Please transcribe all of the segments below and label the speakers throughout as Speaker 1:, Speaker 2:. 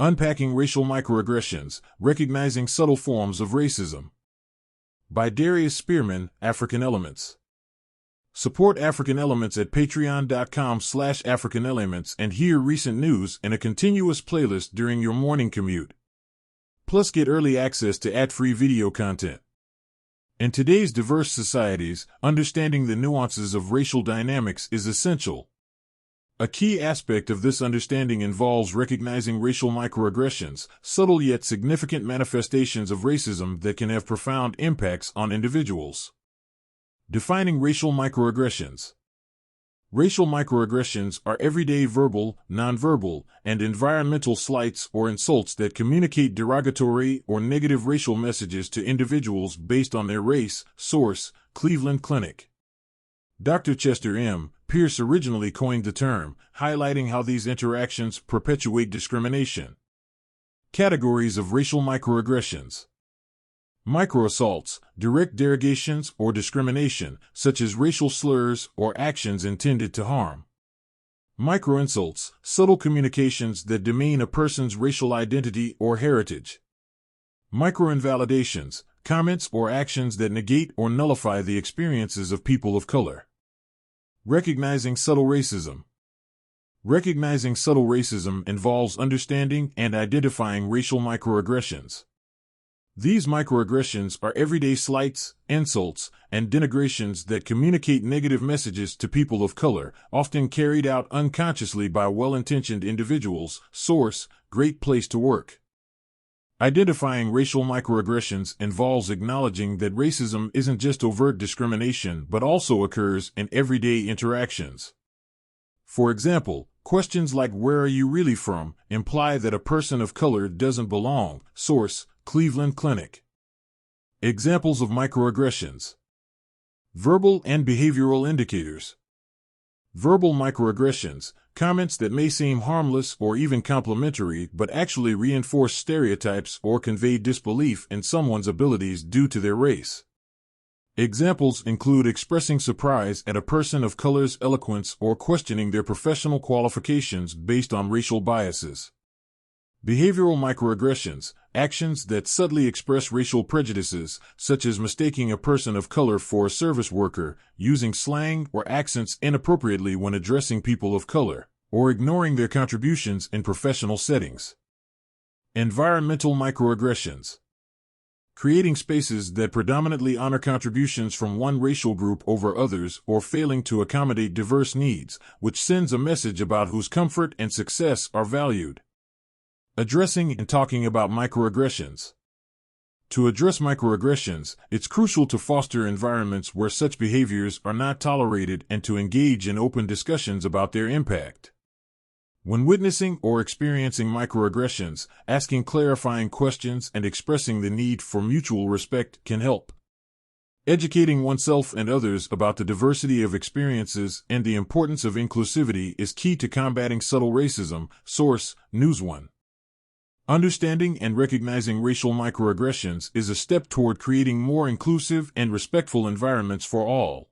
Speaker 1: Unpacking Racial Microaggressions, Recognizing Subtle Forms of Racism. By Darius Spearman, African Elements. Support African Elements at patreon.com/AfricanElements and hear recent news in a continuous playlist during your morning commute. Plus get early access to ad-free video content. In today's diverse societies, understanding the nuances of racial dynamics is essential. A key aspect of this understanding involves recognizing racial microaggressions, subtle yet significant manifestations of racism that can have profound impacts on individuals. Defining racial microaggressions. Racial microaggressions are everyday verbal, nonverbal, and environmental slights or insults that communicate derogatory or negative racial messages to individuals based on their race. Source: Cleveland Clinic. Dr. Chester M. Pierce originally coined the term, highlighting how these interactions perpetuate discrimination. Categories of racial microaggressions. Microassaults, direct derogations or discrimination, such as racial slurs or actions intended to harm. Microinsults, subtle communications that demean a person's racial identity or heritage. Microinvalidations, comments or actions that negate or nullify the experiences of people of color. Recognizing subtle racism. Recognizing subtle racism involves understanding and identifying racial microaggressions. These microaggressions are everyday slights, insults, and denigrations that communicate negative messages to people of color, often carried out unconsciously by well-intentioned individuals. Source: Great Place to Work. Identifying racial microaggressions involves acknowledging that racism isn't just overt discrimination but also occurs in everyday interactions. For example, questions like "Where are you really from?" imply that a person of color doesn't belong. Source: Cleveland Clinic. Examples of microaggressions. Verbal and behavioral indicators. Verbal microaggressions, comments that may seem harmless or even complimentary but actually reinforce stereotypes or convey disbelief in someone's abilities due to their race. Examples include expressing surprise at a person of color's eloquence or questioning their professional qualifications based on racial biases. Behavioral microaggressions, actions that subtly express racial prejudices, such as mistaking a person of color for a service worker, using slang or accents inappropriately when addressing people of color, or ignoring their contributions in professional settings. Environmental microaggressions. Creating spaces that predominantly honor contributions from one racial group over others or failing to accommodate diverse needs, which sends a message about whose comfort and success are valued. Addressing and talking about microaggressions. To address microaggressions, it's crucial to foster environments where such behaviors are not tolerated and to engage in open discussions about their impact. When witnessing or experiencing microaggressions, asking clarifying questions and expressing the need for mutual respect can help. Educating oneself and others about the diversity of experiences and the importance of inclusivity is key to combating subtle racism. Source: News One. Understanding and recognizing racial microaggressions is a step toward creating more inclusive and respectful environments for all.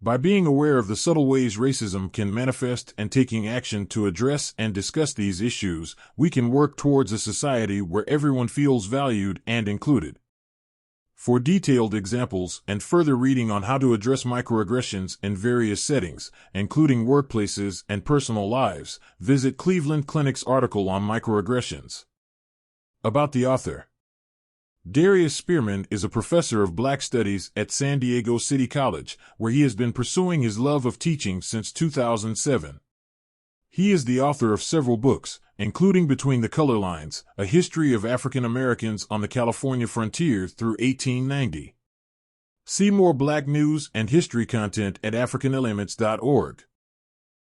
Speaker 1: By being aware of the subtle ways racism can manifest and taking action to address and discuss these issues, we can work towards a society where everyone feels valued and included. For detailed examples and further reading on how to address microaggressions in various settings, including workplaces and personal lives, visit Cleveland Clinic's article on microaggressions. About the author. Darius Spearman is a professor of Black Studies at San Diego City College, where he has been pursuing his love of teaching since 2007. He is the author of several books, including Between the Color Lines, A History of African Americans on the California Frontier through 1890. See more Black news and history content at africanelements.org.